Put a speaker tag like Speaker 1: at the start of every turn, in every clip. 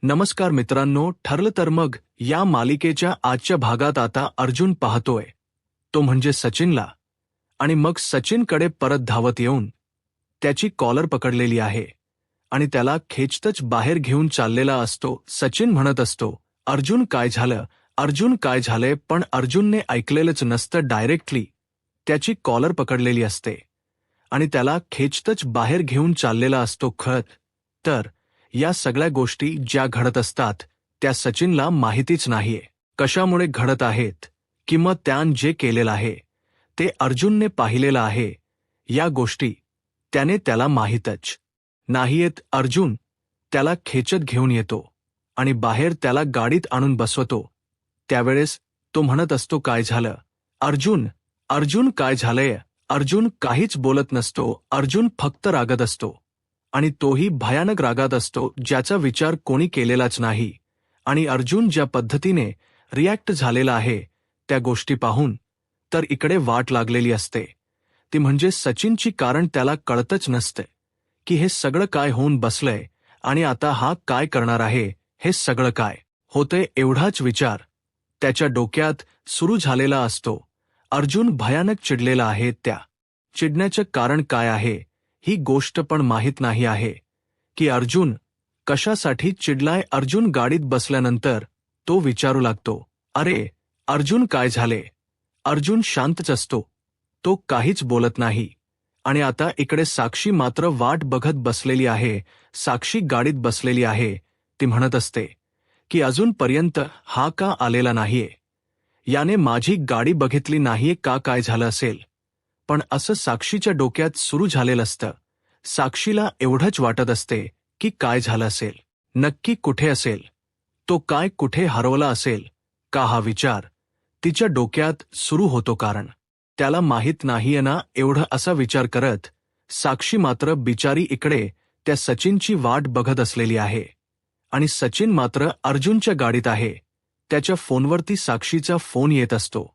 Speaker 1: नमस्कार मित्रांनो, ठरलं तर मग या मालिकेच्या आजच्या भागात आता अर्जुन पाहतोय तो म्हणजे सचिनला. आणि मग सचिनकडे परत धावत येऊन त्याची कॉलर पकडलेली आहे आणि त्याला खेचतच बाहेर घेऊन चाललेला असतो. सचिन म्हणत असतो, अर्जुन काय झालं, अर्जुन काय झालंय, पण अर्जुनने ऐकलेलंच नसतं. डायरेक्टली त्याची कॉलर पकडलेली असते आणि त्याला खेचतच बाहेर घेऊन चाललेला असतो. खरं तर या सगळ्या गोष्टी ज्या घडत असतात त्या सचिनला माहितीच नाहीये कशामुळे घडत आहेत, किंवा त्यानं जे केलेलं आहे ते अर्जुनने पाहिलेलं आहे. या गोष्टी त्याला माहीतच नाहीयेत. अर्जुन त्याला खेचत घेऊन येतो आणि बाहेर त्याला गाडीत आणून बसवतो. त्यावेळेस तो म्हणत असतो, काय झालं अर्जुन, अर्जुन काय झालंय. अर्जुन काहीच बोलत नसतो. अर्जुन फक्त रागत असतो आणि तोही भयानक रागात असतो, ज्याचा विचार कोणी केलेलाच नाही. आणि अर्जुन ज्या पद्धतीने रिॲक्ट झालेला आहे त्या गोष्टी पाहून तर इकडे वाट लागलेली असते ती म्हणजे सचिनची. कारण त्याला कळतच नसते की हे सगळं काय होऊन बसलंय आणि आता हा काय करणार आहे. हे सगळं काय होतंय एवढाच विचार त्याच्या डोक्यात सुरू झालेला असतो. अर्जुन भयानक चिडलेला आहे. त्या चिडण्याचं कारण काय आहे ही गोष्ट पण माहीत नाही आहे की अर्जुन कशासाठी चिडलाय. अर्जुन गाडीत बसल्यानंतर तो विचारू लागतो, अरे अर्जुन काय झाले. अर्जुन शांतच असतो, तो काहीच बोलत नाही. आणि आता इकडे साक्षी मात्र वाट बघत बसलेली आहे. साक्षी गाडीत बसलेली आहे. ती म्हणत असते की अजूनपर्यंत हा का आलेला नाहीये, याने माझी गाडी बघितली नाहीये का, काय झालं असेल. पण असं साक्षीच्या डोक्यात सुरू झालेलं असतं. साक्षीला एवढंच वाटत असते की काय झालं असेल, नक्की कुठे असेल, तो काय कुठे हरवला असेल का, हा विचार तिच्या डोक्यात सुरू होतो. कारण त्याला माहीत नाहीये ना एवढं. असा विचार करत साक्षी मात्र बिचारी इकडे त्या सचिनची वाट बघत असलेली आहे आणि सचिन मात्र अर्जुनच्या गाडीत आहे. त्याच्या फोनवरती साक्षीचा फोन येत असतो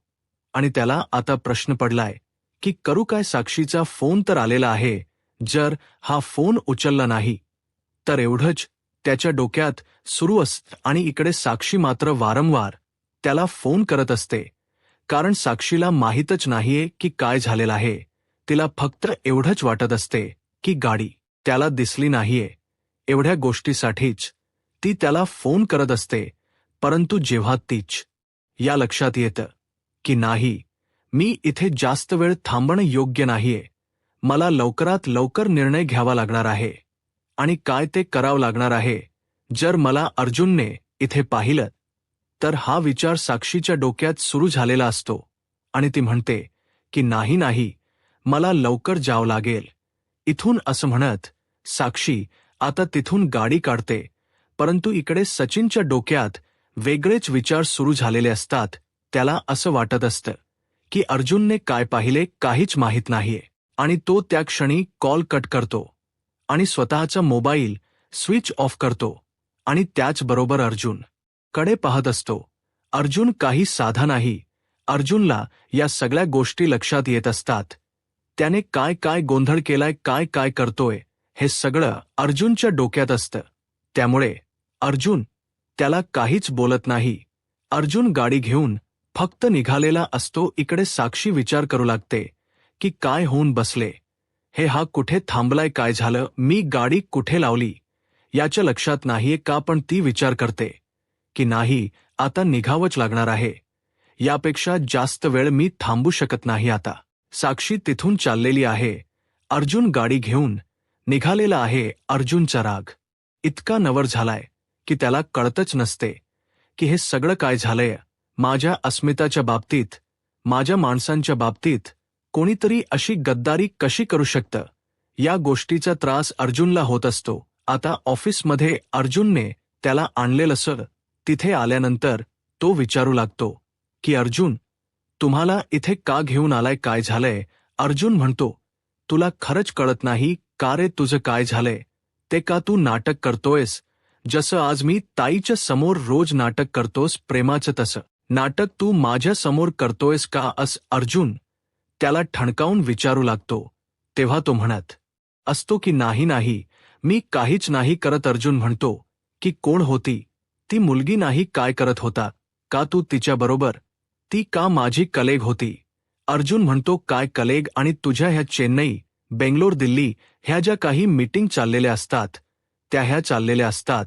Speaker 1: आणि त्याला आता प्रश्न पडलाय की करू काय. साक्षीचा फोन तर आलेला आहे, जर हा फोन उचलला नाही तर एवढंच त्याच्या डोक्यात सुरू असतं. आणि इकडे साक्षी मात्र वारंवार त्याला फोन करत असते कारण साक्षीला माहीतच नाहीये की काय झालेलं आहे. तिला फक्त एवढंच वाटत असते की गाडी त्याला दिसली नाहीये. एवढ्या गोष्टीसाठीच ती त्याला फोन करत असते. परंतु जेव्हा तीच या लक्षात येतं की नाही, मी इथे जास्त वेळ थांबणं योग्य नाहीये, मला लवकरात लवकर निर्णय घ्यावा लागणार आहे. आणि काय ते करावं लागणार आहे. जर मला अर्जुनने इथे पाहिलं तर हा विचार साक्षीच्या डोक्यात सुरू झालेला असतो आणि ती म्हणते की नाही नाही, मला लवकर जावं लागेल इथून. असं म्हणत साक्षी आता तिथून गाडी काढते. परंतु इकडे सचिनच्या डोक्यात वेगळेच विचार सुरू झालेले असतात. त्याला असं वाटत असतं की अर्जुनने काय पाहिले काहीच माहीत नाहीये आणि तो त्या क्षणी कॉल कट करतो आणि स्वतःचा मोबाईल स्विच ऑफ करतो आणि त्याचबरोबर अर्जुन कडे पाहत असतो. अर्जुन काही साधा नाही. अर्जुनला या सगळ्या गोष्टी लक्षात येत असतात. त्याने काय काय गोंधळ केलाय, काय काय करतोय, हे सगळं अर्जुनच्या डोक्यात असतं. त्यामुळे अर्जुन त्याला काहीच बोलत नाही. अर्जुन गाडी घेऊन फक्त निघालेला असतो. इकडे साक्षी विचार करू लागते की काय होऊन बसले हे, हा कुठे थांबलाय, काय झालं, मी गाडी कुठे लावली याच्या लक्षात नाहीये का. पण ती विचार करते की नाही, आता निघावंच लागणार आहे. यापेक्षा जास्त वेळ मी थांबू शकत नाही आता. साक्षी तिथून चाललेली आहे. अर्जुन गाडी घेऊन निघालेला आहे. अर्जुनचा राग इतका नवर झालाय की त्याला कळतच नसते की हे सगळं काय झालंय. माझ्या अस्मिताच्या बाबतीत, माझ्या माणसांच्या बाबतीत कोणीतरी अशी गद्दारी कशी करू शकतं, या गोष्टीचा त्रास अर्जुनला होत असतो. आता ऑफिसमध्ये अर्जुनने त्याला आणलेलं सर, तिथे आल्यानंतर तो विचारू लागतो की अर्जुन, तुम्हाला इथे का घेऊन आलाय, काय झालंय. अर्जुन म्हणतो, तुला खरंच कळत नाही का रे, तुझं काय झालंय ते, का तू नाटक करतोयस, जसं आज मी ताईच्या समोर रोज नाटक करतोस प्रेमाचं, तसं नाटक तू माझ्या समोर करतोयस का. अर्जुन त्याला ठणकावून विचारू लागतो. तेव्हा तो म्हणत असतो की नाही नाही, मी काहीच नाही करत. अर्जुन म्हणतो की कोण होती ती मुलगी, नाही काय करत होता, का तू तिच्याबरोबर, ती का माझी कलेग होती. अर्जुन म्हणतो काय कलेग, आणि तुझ्या ह्या चेन्नई, बेंगलोर, दिल्ली ह्या ज्या काही मीटिंग चाललेल्या असतात त्या ह्या चाललेल्या असतात,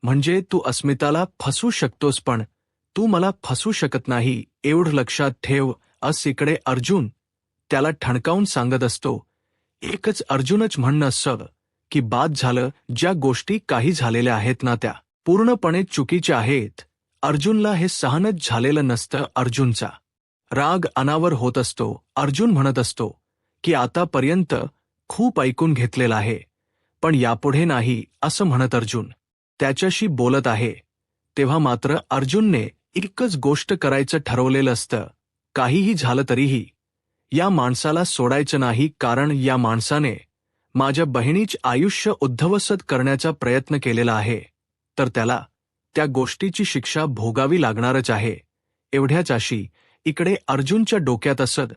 Speaker 1: म्हणजे तू अस्मिताला फसू शकतोस पण तू मला फसू शकत नाही, एवढं लक्षात ठेव. इकडे अर्जुन त्याला ठणकावून सांगत असतो. एकच अर्जुनच म्हणणं असं की बाद झालं, ज्या गोष्टी काही झालेल्या आहेत ना त्या पूर्णपणे चुकीच्या आहेत. अर्जुनला हे सहनच झालेलं नसतं. अर्जुनचा राग अनावर होत असतो. अर्जुन म्हणत असतो की आतापर्यंत खूप ऐकून घेतलेलं आहे, पण यापुढे नाही, असं म्हणत अर्जुन त्याच्याशी बोलत आहे. तेव्हा मात्र अर्जुनने एकच गोष्ट करायचं ठरवलेलं असतं. काहीही झालं तरीही या माणसाला सोडायचं नाही, कारण या माणसाने माझ्या बहिणीचे आयुष्य उद्ध्वस्त करण्याचा प्रयत्न केलेला आहे, तर त्याला त्या गोष्टीची शिक्षा भोगावी लागणारच आहे. एवढ्याच अशी इकडे अर्जुनच्या डोक्यात असत.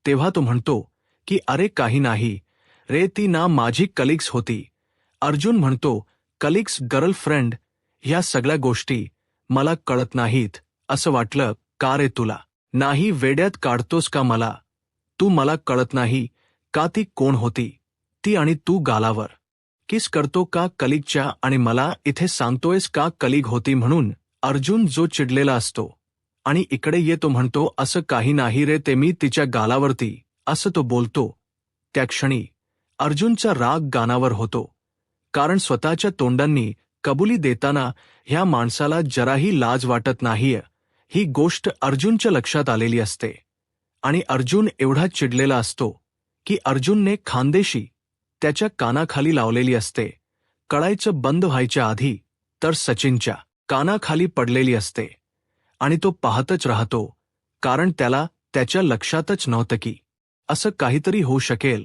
Speaker 1: तेव्हा तो म्हणतो की अरे काही नाही रे, ती ना माझी कलिग्स होती. अर्जुन म्हणतो कलिग्स, गर्लफ्रेंड, ह्या सगळ्या गोष्टी मला कळत नाहीत असं वाटलं का रे तुला? नाही वेड्यात काढतोस का मला? तू मला कळत नाही का ती कोण होती ती, आणि तू गालावर किस करतो का कलिगच्या, आणि मला इथे सांगतोयस का कलिग होती म्हणून? अर्जुन जो चिडलेला असतो आणि इकडे येतो म्हणतो असं काही नाही रे, ते मी तिच्या गालावरती, असं तो बोलतो. त्या क्षणी अर्जुनचा राग गानावर होतो, कारण स्वतःच्या तोंडांनी कबुली देताना ह्या माणसाला जराही लाज वाटत नाहीये, ही गोष्ट अर्जुनच्या लक्षात आलेली असते. आणि अर्जुन एवढा चिडलेला असतो की अर्जुनने खांदेशी त्याच्या कानाखाली लावलेली असते. कळायचं बंद व्हायच्या आधी तर सचिनच्या कानाखाली पडलेली असते, आणि तो पाहतच राहतो, कारण त्याला त्याच्या लक्षातच नव्हतं की असं काहीतरी होऊ शकेल.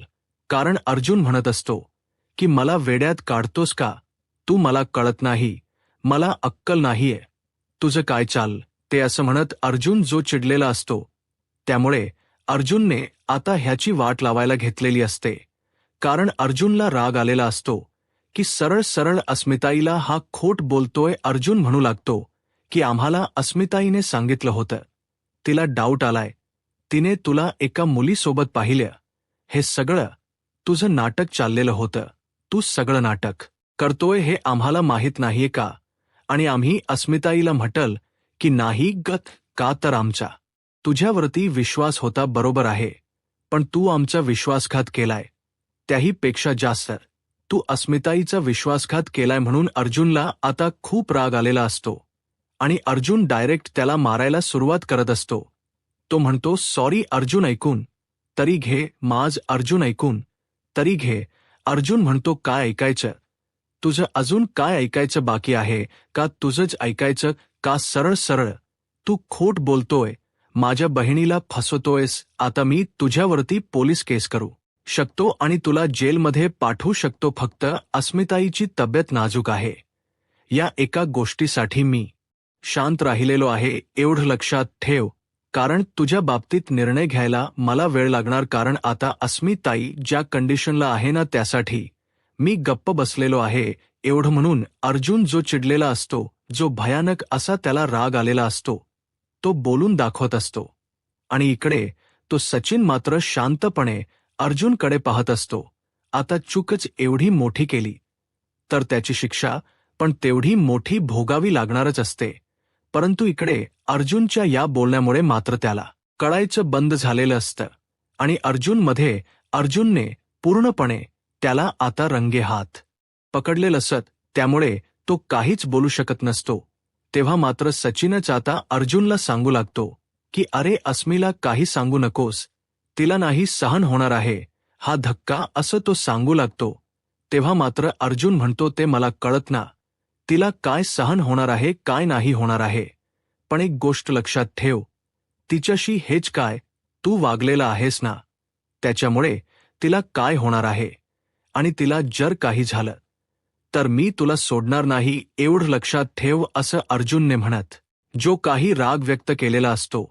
Speaker 1: कारण अर्जुन म्हणत असतो की मला वेड्यात काढतोस का? तू मला कळत नाही, मला अक्कल नाहीये, तुझं काय चाल ते, असं म्हणत अर्जुन जो चिडलेला असतो. त्यामुळे अर्जुनने आता ह्याची वाट लावायला घेतलेली असते, कारण अर्जुनला राग आलेला असतो की सरळ सरळ अस्मिताईला हा खोट बोलतोय. अर्जुन म्हणू लागतो की आम्हाला अस्मिताईने सांगितलं होतं, तिला डाऊट आलाय, तिने तुला एका मुलीसोबत पाहिलं, हे सगळं तुझं नाटक चाललेलं होतं, तू सगळं नाटक करतोय हे आम्हाला माहीत नाहीये का? आणि आम्ही अस्मिताईला म्हटल की नाही गत का, तर आमचा तुझ्यावरती विश्वास होता, बरोबर आहे, पण तू आमचा विश्वासघात केलाय, त्याही पेक्षा जास्त तू अस्मिताईचा विश्वासघात केलाय. म्हणून अर्जुनला आता खूप राग आलेला असतो आणि अर्जुन डायरेक्ट त्याला मारायला सुरुवात करत असतो. तो म्हणतो सॉरी अर्जुन, ऐकून तरी घे माझ, अर्जुन ऐकून तरी घे. अर्जुन म्हणतो काय ऐकायचं तुझं, अजून काय ऐकायचं बाकी आहे का? तुझंच ऐकायचं का? सरळ सरळ तू खोट बोलतोय, माझ्या बहिणीला फसवतोयस. आता मी तुझ्यावरती पोलीस केस करू शकतो आणि तुला जेलमध्ये पाठवू शकतो. फक्त अस्मिताईची तब्येत नाजूक आहे, या एका गोष्टीसाठी मी शांत राहिलेलो आहे, एवढं लक्षात ठेव. कारण तुझ्या बाबतीत निर्णय घ्यायला मला वेळ लागणार, कारण आता अस्मिताई ज्या कंडिशनला आहे ना त्यासाठी मी गप्प बसलेलो आहे. एवढं म्हणून अर्जुन जो चिडलेला असतो, जो भयानक असा त्याला राग आलेला असतो, तो बोलून दाखवत असतो. आणि इकडे तो सचिन मात्र शांतपणे अर्जुनकडे पाहत असतो. आता चूकच एवढी मोठी केली तर त्याची शिक्षा पण तेवढी मोठी भोगावी लागणारच असते. परंतु इकडे अर्जुनच्या या बोलण्यामुळे मात्र त्याला कळायचं बंद झालेलं असतं आणि अर्जुनने पूर्णपणे त्याला आता रंगेहात पकडलेलं असत. त्यामुळे तो काहीच बोलू शकत नसतो. तेव्हा मात्र सचिनच आता अर्जुनला सांगू लागतो की अरे अस्मीला काही सांगू नकोस, तिला नाही सहन होणार आहे हा धक्का, असं तो सांगू लागतो. तेव्हा मात्र अर्जुन म्हणतो ते मला कळत ना, तिला काय सहन होणार आहे काय नाही होणार आहे, पण एक गोष्ट लक्षात ठेव, तिच्याशी हेच काय तू वागलेला आहेस ना, त्याच्यामुळे तिला काय होणार आहे, आणि तिला जर काही झालं तर मी तुला सोडणार नाही, एवढं लक्षात ठेव, असं अर्जुनने म्हणत जो काही राग व्यक्त केलेला असतो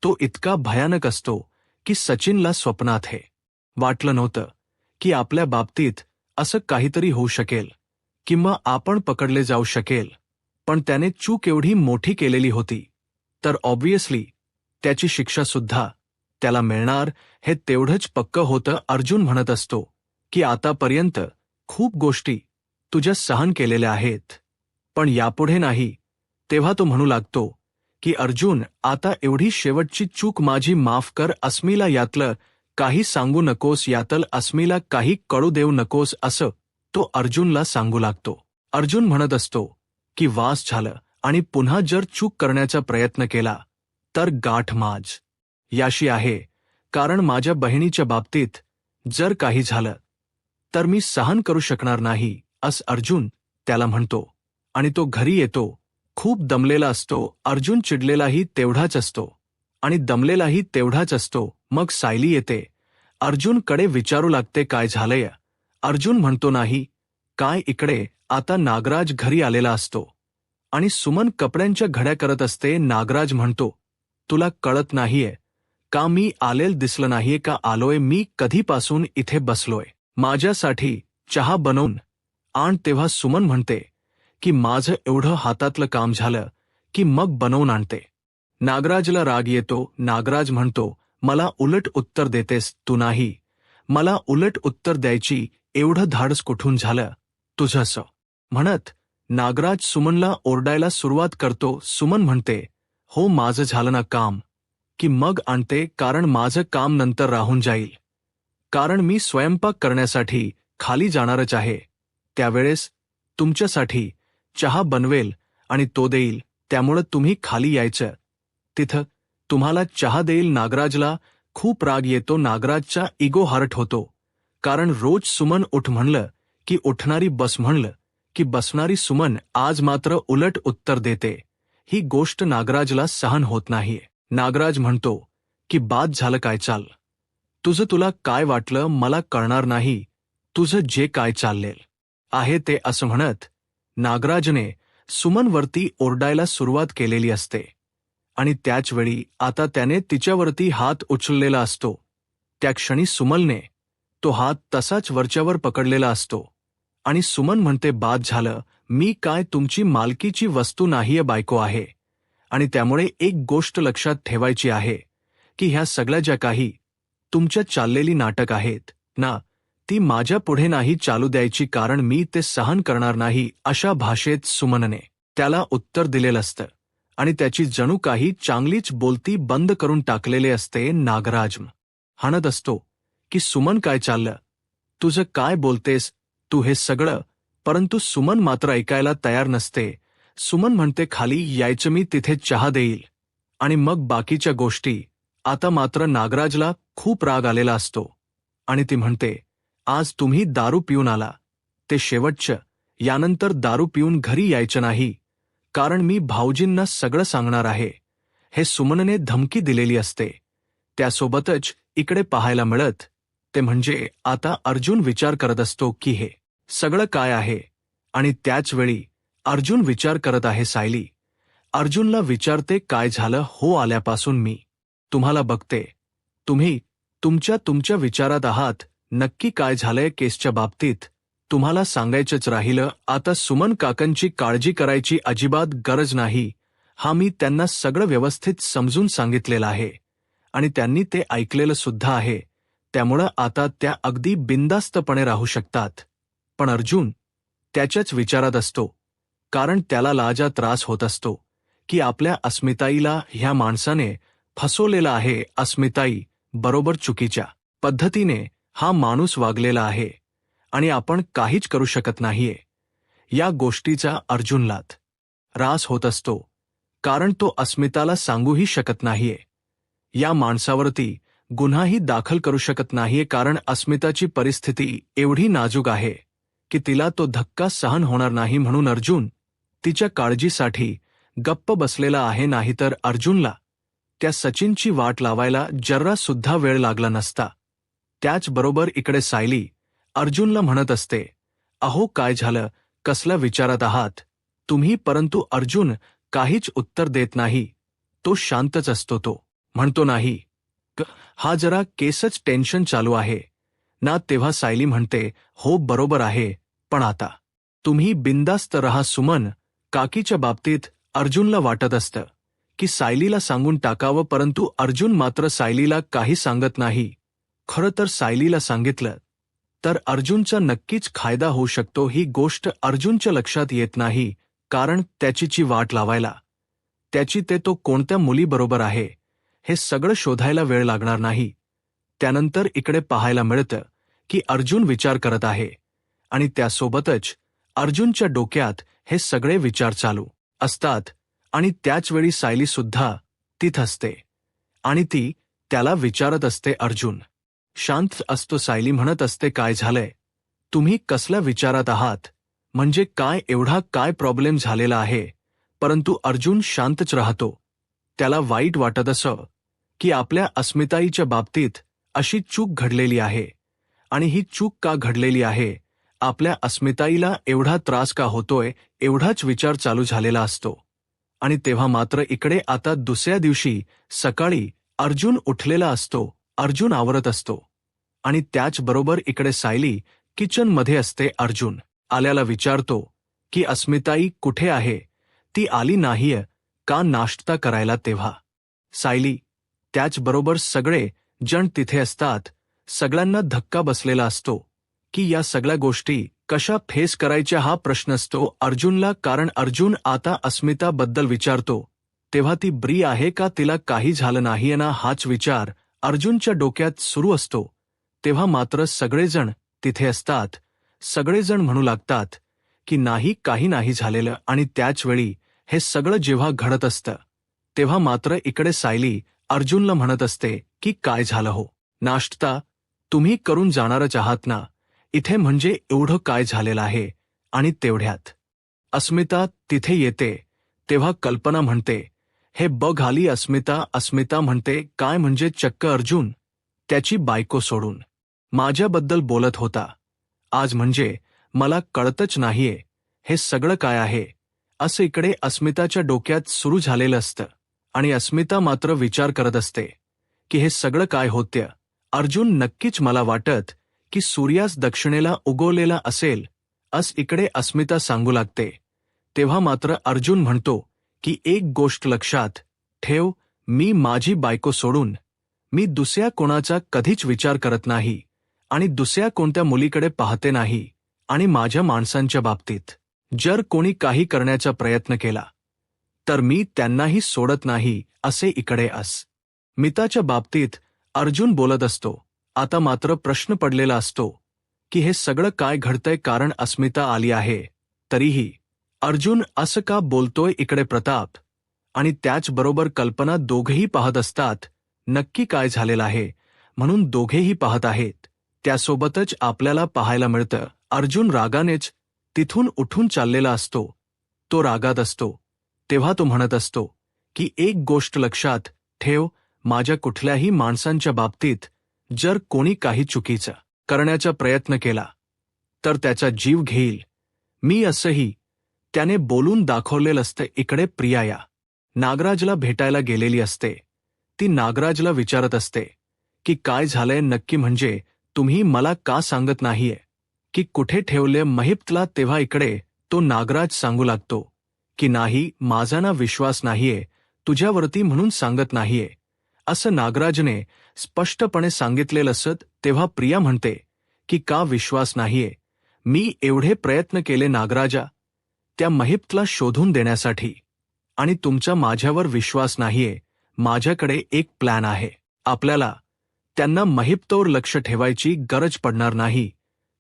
Speaker 1: तो इतका भयानक असतो की सचिनला स्वप्नात हे वाटलं नव्हतं की आपल्या बाबतीत असं काहीतरी होऊ शकेल. किंवा आपण पकडले जाऊ शकेल, पण त्याने चूक एवढी मोठी केलेली होती तर ऑब्व्हियसली त्याची शिक्षा सुद्धा त्याला मिळणार हे तेवढंच पक्क होतं. अर्जुन म्हणत असतो की आतापर्यंत खूप गोष्टी तुझ्या सहन केलेल्या आहेत, पण यापुढे नाही. तेव्हा तो म्हणू लागतो की अर्जुन, आता एवढी शेवटची चूक माझी माफ कर. अस्मीला यातलं काही सांगू नकोस, यातलं अस्मीला काही कळू देऊ नकोस असं तो अर्जुनला सांगू लागतो. अर्जुन म्हणत असतो की वास झालं आणि पुन्हा जर चूक करण्याचा प्रयत्न केला तर गाठ माझ याशी आहे, कारण माझ्या बहिणीच्या बाबतीत जर काही झालं तर मी सहन करू शकणार नाही असं अर्जुन त्याला म्हणतो. आणि तो घरी येतो. खूप दमलेला असतो. अर्जुन चिडलेलाही तेवढाच असतो आणि दमलेलाही तेवढाच असतो. मग सायली येते. अर्जुनकडे विचारू लागते काय झालंय. अर्जुन म्हणतो नाही काय इकडे. आता नागराज घरी आलेला असतो आणि सुमन कपड्यांच्या घड्या करत असते. नागराज म्हणतो तुला कळत नाहीये का मी आलेल दिसलं नाहीये का. आलोय मी, कधीपासून इथे बसलोय. माझ्यासाठी चहा बनवून आण. तेव्हा सुमन म्हणते की माझं एवढं हातातलं काम झालं की मग बनवून आणते. नागराजला राग येतो. नागराज म्हणतो मला उलट उत्तर देतेस तू. नाही, मला उलट उत्तर द्यायची एवढं धाडस कुठून झालं तुझंसं. म्हणत नागराज सुमनला ओरडायला सुरुवात करतो. सुमन म्हणते हो माझं झालं ना काम की मग आणते, कारण माझं काम नंतर राहून जाईल, कारण मी स्वयंपाक करण्यासाठी खाली जाणारच आहे. त्यावेळेस तुमच्यासाठी चहा बनवेल आणि तो देईल, त्यामुळं तुम्ही खाली यायचं. तिथं तुम्हाला चहा देईल. नागराजला खूप राग येतो. नागराजचा इगो हर्ट होतो, कारण रोज सुमन उठ म्हणलं की उठणारी, बस म्हणलं की बसणारी सुमन आज मात्र उलट उत्तर देते. ही गोष्ट नागराजला सहन होत नाहीये. नागराज म्हणतो की बाद झालं काय, चाल तुझं, तुला काय वाटलं मला कळणार नाही तुझं जे काय चाललेल आहे ते. असं म्हणत नागराजने सुमनवरती ओरडायला सुरुवात केलेली असते आणि त्याचवेळी आता त्याने तिच्यावरती हात उचललेला असतो. त्या क्षणी सुमनने तो हात तसाच वरच्यावर पकडलेला असतो आणि सुमन म्हणते बाद झालं, मी काय तुमची मालकीची वस्तू नाहीये, बायको आहे. आणि त्यामुळे एक गोष्ट लक्षात ठेवायची आहे की ह्या सगळ्या ज्या काही तुमच्या चाललेली नाटक आहेत ना, ती माझ्या पुढे नाही चालू द्यायची, कारण मी ते सहन करणार नाही. अशा भाषेत सुमनने त्याला उत्तर दिलेलं असतं आणि त्याची जणू काही चांगलीच बोलती बंद करून टाकलेले असते. नागराज म्हणत असतो की सुमन काय चाललं, तुझं काय बोलतेस तू हे सगळं, परंतु सुमन मात्र ऐकायला तयार नसते. सुमन म्हणते खाली यायचं, मी तिथे चहा देईल आणि मग बाकीच्या गोष्टी. आता मात्र नागराजला खूप राग आलेला असतो आणि ती म्हणते आज तुम्ही दारू पिऊन आला, ते शेवटचं, यानंतर दारू पिऊन घरी यायचं नाही, कारण मी भाऊजींना सगळं सांगणार आहे. हे सुमनने धमकी दिलेली असते. त्यासोबतच इकडे पाहायला मिळत ते म्हणजे आता अर्जुन विचार करत असतो की हे सगळं काय आहे, आणि त्याचवेळी अर्जुन विचार करत आहे सायली. अर्जुनला विचारते काय झालं हो, आल्यापासून मी तुम्हाला बघते, तुम्ही तुमच्या विचारात आहात. नक्की काय झालंय केसच्या बाबतीत तुम्हाला सांगायचंच राहिलं. आता सुमन काकांची काळजी करायची अजिबात गरज नाही. हा मी त्यांना सगळं व्यवस्थित समजून सांगितलेलं आहे आणि त्यांनी ते ऐकलेलं सुद्धा आहे. त्यामुळं आता त्या अगदी बिनधास्तपणे राहू शकतात. पण अर्जुन त्याच्याच विचारात असतो, कारण त्याला लाजा त्रास होत असतो की आपल्या अस्मिताईला ह्या माणसाने फसवलेला आहे. अस्मिताई बरोबर चुकीच्या पद्धतीने हा माणूस वागलेला आहे आणि आपण काहीच करू शकत नाहीये. या गोष्टीचा अर्जुनलाच रास होत असतो, कारण तो अस्मिताला सांगूही शकत नाहीये. या माणसावरती गुन्हाही दाखल करू शकत नाहीये, कारण अस्मिताची परिस्थिती एवढी नाजूक आहे की तिला तो धक्का सहन होणार नाही. म्हणून अर्जुन तिच्या काळजीसाठी गप्प बसलेला आहे. नाहीतर अर्जुनला त्या सचिनची वाट लावायला जर्रा सुद्धा वेळ लागला नसता. त्याचबरोबर इकडे सायली अर्जुनला म्हणत असते, अहो काय झालं, कसल्या विचारात आहात तुम्ही. परंतु अर्जुन काहीच उत्तर देत नाही. तो शांतच असतो. तो म्हणतो नाही हा जरा केसच टेन्शन चालू आहे ना. तेव्हा सायली म्हणते हो बरोबर आहे, पण आता तुम्ही बिंदास्त रहा सुमन. काकीच्या बाबतीत अर्जुनला वाटत असतं की सायलीला सांगून टाकावं, परंतु अर्जुन मात्र सायलीला काही सांगत नाही. खरं तर सायलीला सांगितलं तर अर्जुनचा नक्कीच फायदा होऊ शकतो. ही गोष्ट अर्जुनच्या लक्षात येत नाही, कारण त्याची वाट लावायला त्याची तो कोणत्या मुलीबरोबर आहे हे सगळं शोधायला वेळ लागणार नाही. त्यानंतर इकडे पाहायला मिळतं की अर्जुन विचार करत आहे आणि त्यासोबतच अर्जुनच्या डोक्यात हे सगळे विचार चालू असतात आणि त्याचवेळी सायली सुद्धा तिथं असते आणि ती त्याला विचारत असते. अर्जुन शांत असतो. सायली म्हणत असते, काय झालंय? तुम्ही कसल्या विचारात आहात? म्हणजे काय, एवढा काय प्रॉब्लेम झालेला आहे? परंतु अर्जुन शांतच राहतो. त्याला वाईट वाटत असं की आपल्या अस्मिताईच्या बाबतीत अशी चूक घडलेली आहे आणि ही चूक का घडलेली आहे, आपल्या अस्मिताईला एवढा त्रास का होतोय, एवढाच विचार चालू झालेला असतो. आणि तेव्हा मात्र इकडे आता दुसऱ्या दिवशी सकाळी अर्जुन उठलेला असतो. अर्जुन आवरत असतो आणि त्याचबरोबर इकडे सायली किचनमध्ये असते. अर्जुन आल्याला विचारतो की अस्मिताई कुठे आहे? ती आली नाहीये का नाश्ता करायला? तेव्हा सायली त्याचबरोबर सगळे जण तिथे असतात. सगळ्यांना धक्का बसलेला असतो की या सगळ्या गोष्टी कशा फेस करायच्या हा प्रश्न असतो अर्जुनला, कारण अर्जुन आता अस्मिताबद्दल विचारतो तेव्हा ती बरी आहे का, तिला काही झालं नाहीये ना, हाच विचार अर्जुनच्या डोक्यात सुरू असतो. तेव्हा मात्र सगळेजण तिथे असतात. सगळेजण म्हणू लागतात की नाही, काही नाही झालेलं. आणि त्याचवेळी हे सगळं जेव्हा घडत असतं तेव्हा मात्र इकडे सायली अर्जुनला म्हणत असते की काय झालं हो? नाश्ता तुम्ही करून जाणारच आहात ना इथे, म्हणजे एवढं काय झालेलं आहे? आणि तेवढ्यात अस्मिता तिथे येते. तेव्हा कल्पना म्हणते, हे बघ आली अस्मिता. अस्मिता म्हणते, काय म्हणजे? चक्क अर्जुन त्याची बायको सोडून माझ्याबद्दल बोलत होता आज, म्हणजे मला कळतच नाहीये हे सगळं काय आहे, असं इकडे अस्मिताच्या डोक्यात सुरू झालेलं असतं. आणि अस्मिता मात्र विचार करत असते की हे सगळं काय होतं? अर्जुन नक्कीच, मला वाटत की सूर्यास दक्षिणेला उगवलेला असेल, इकडे अस्मिता सांगू लागते. तेव्हा मात्र अर्जुन म्हणतो की एक गोष्ट लक्षात ठेव, मी माझी बायको सोडून मी दुसऱ्या कोणाचा कधीच विचार करत नाही आणि दुसऱ्या कोणत्या मुलीकडे पाहते नाही. आणि माझ्या माणसांच्या बाबतीत जर कोणी काही करण्याचा प्रयत्न केला तर मी त्यांनाही सोडत नाही, असे इकडे मिताच्या बाबतीत अर्जुन बोलत असतो. आता मात्र प्रश्न पडलेला असतो की हे सगळं काय घडतंय, कारण अस्मिता आली आहे तरीही अर्जुन असं का बोलतोय? इकडे प्रताप आणि त्याचबरोबर कल्पना दोघेही पाहत असतात नक्की काय झालेलं आहे, म्हणून दोघेही पाहत आहेत. त्यासोबतच आपल्याला पाहायला मिळतं अर्जुन रागानेच तिथून उठून चाललेला असतो. तो रागात असतो. तेव्हा तो म्हणत असतो की एक गोष्ट लक्षात ठेव, माझ्या कुठल्याही माणसांच्या बाबतीत जर कोणी काही चुकीचं करण्याचा प्रयत्न केला तर त्याचा जीव घेईल मी, असंही त्याने बोलून दाखवलेलं असतं. इकडे प्रिया या नागराजला भेटायला गेलेली असते. ती नागराजला विचारत असते की काय झालंय नक्की, म्हणजे तुम्ही मला का सांगत नाहीये की कुठे ठेवले महिप्तला? तेव्हा इकडे तो नागराज सांगू लागतो की नाही, माझा ना विश्वास नाहीये तुझ्यावरती म्हणून सांगत नाहीये, असं नागराजने स्पष्टपणे सांगितलेलं असत. तेव्हा प्रिया म्हणते की का विश्वास नाहीये? मी एवढे प्रयत्न केले नागराजा त्या महिप्तला शोधून देण्यासाठी, आणि तुमचा माझ्यावर विश्वास नाहीये. माझ्याकडे एक प्लॅन आहे. आपल्याला त्यांना महिप्तवर लक्ष ठेवायची गरज पडणार नाही.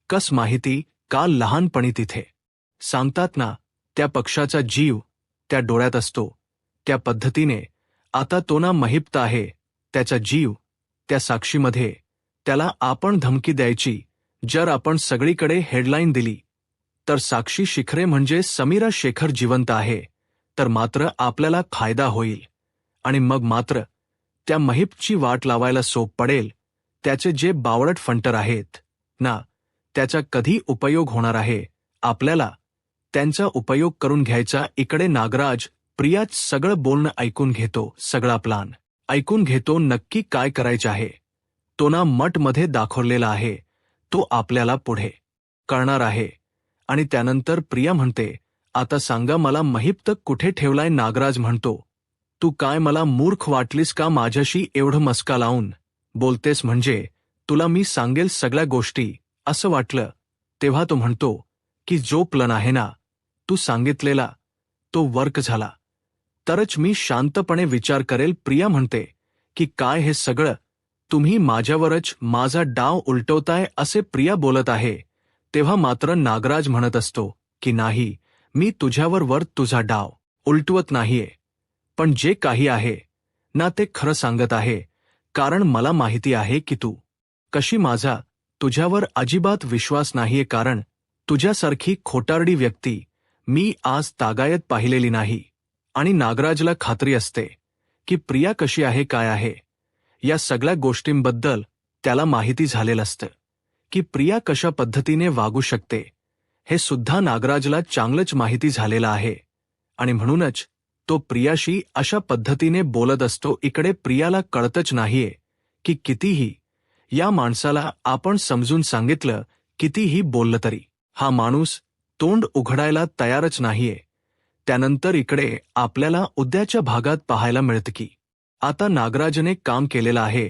Speaker 1: कस माहिती? काल लहानपणी तिथे सांगतात ना, त्या पक्षाचा जीव त्या डोळ्यात असतो. त्या पद्धतीने आता तो ना महिप्त आहे, त्याचा जीव त्या साक्षीमध्ये. त्याला आपण धमकी द्यायची. जर आपण सगळीकडे हेडलाईन दिली तर साक्षी शिखरे म्हणजे समीरा शेखर जिवंत आहे, तर मात्र आपल्याला फायदा होईल. आणि मग मात्र त्या महिप्तची वाट लावायला सोप पडेल. त्याचे जे बावळट फंटर आहेत ना, त्याचा कधी उपयोग होणार आहे आपल्याला त्यांचा उपयोग करून घ्यायचा. इकडे नागराज प्रियाच सगळं बोलणं ऐकून घेतो, सगळा प्लान ऐकून घेतो. नक्की काय करायचं आहे तो ना मठमध्ये दाखवलेला आहे, तो आपल्याला पुढे कळणार आहे. आणि त्यानंतर प्रिया म्हणते, आता सांगा मला महिप्त कुठे ठेवलाय. नागराज म्हणतो, तू काय मला मूर्ख वाटलीस का माझ्याशी एवढं मस्का लावून बोलतेस. म्हणजे तुला मी सांगेल सगळ्या गोष्टी असं वाटलं. तेव्हा तो म्हणतो की जो प्लन आहे ना तू सांगितलेला तो वर्क झाला तरच मी शांतपणे विचार करेल. प्रिया म्हणते की काय हे सगळं तुम्ही माझ्यावरच माझा डाव उलटवताय असे प्रिया बोलत आहे. तेव्हा मात्र नागराज म्हणत असतो की नाही, मी तुझ्यावर तुझा डाव उलटवत नाहीये, पण जे काही आहे ना ते खरं सांगत आहे, कारण मला माहिती आहे की तू कशी. माझा तुझ्यावर अजिबात विश्वास नाहीये, कारण तुझ्यासारखी खोटारडी व्यक्ती मी आज तागायत पाहिलेली नाही. आणि नागराजला खात्री असते की प्रिया कशी आहे, काय आहे, या सगळ्या गोष्टींबद्दल त्याला माहिती झालेलं असतं. की प्रिया कशा पद्धतीने वागू शकते हे सुद्धा नागराजला चांगलंच माहिती झालेलं आहे. आणि म्हणूनच तो प्रियाशी अशा पद्धतीने बोलत असतो. इकडे प्रियाला कळतच नाहीये की कितीही या माणसाला आपण समजून सांगितलं, कितीही बोललं तरी हा माणूस तोंड उघडायला तयारच नाहीये. त्यानंतर इकडे आपल्याला उद्याच्या भागात पाहायला मिळतं की आता नागराजने काम केलेलं आहे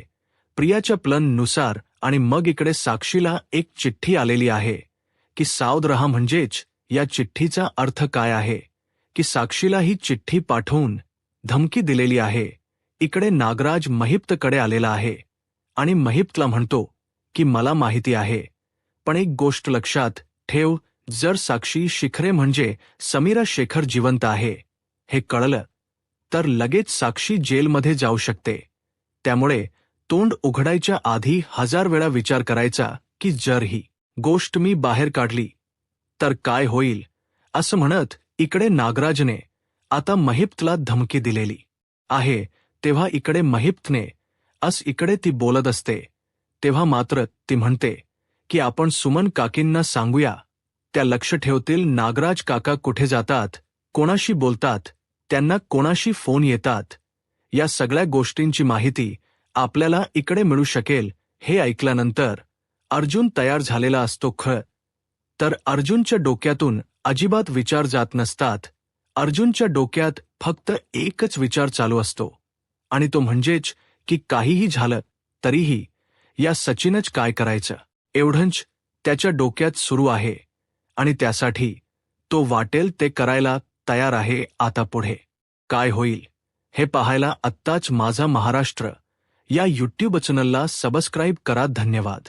Speaker 1: प्रियाच्या प्लन नुसार. आणि मग इकडे साक्षीला एक चिठ्ठी आलेली आहे की सावध रहा. म्हणजेच या चिठ्ठीचा अर्थ काय आहे की साक्षीला ही चिठ्ठी पाठवून धमकी दिलेली आहे. इकडे नागराज महिप्तकडे आलेला आहे आणि महिप्तला म्हणतो की मला माहिती आहे, पण एक गोष्ट लक्षात ठेव, जर साक्षी शिखरे म्हणजे समीरा शेखर जिवंत आहे हे कळलं तर लगेच साक्षी जेलमध्ये जाऊ शकते. त्यामुळे तोंड उघडायच्या आधी 1000 वेळा विचार करायचा की जर ही गोष्ट मी बाहेर काढली तर काय होईल. असं म्हणत इकडे नागराजने आता महिप्तला धमकी दिलेली आहे. तेव्हा इकडे महिप्तने इकडे ती बोलत असते. तेव्हा मात्र ती म्हणते की आपण सुमन काकींना सांगूया, त्या लक्ष ठेवतील. नागराज काका कुठे जातात, कोणाशी बोलतात, त्यांना कोणाशी फोन येतात, या सगळ्या गोष्टींची माहिती आपल्याला इकडे मिळू शकेल. हे ऐकल्यानंतर अर्जुन तयार झालेला असतो. तर अर्जुनच्या डोक्यातून अजिबात विचार जात नसतात. अर्जुनच्या डोक्यात फक्त एकच विचार चालू असतो आणि तो म्हणजेच की काहीही झालं तरीही या सचिनच काय करायचं एवढंच त्याच्या डोक्यात सुरू आहे आणि त्यासाठी तो वाटेल ते करायला तयार आहे. आता पुढे काय होईल हे पाहायला आत्ताच माझा महाराष्ट्र या यूट्यूब चॅनलला सबस्क्राईब करा. धन्यवाद.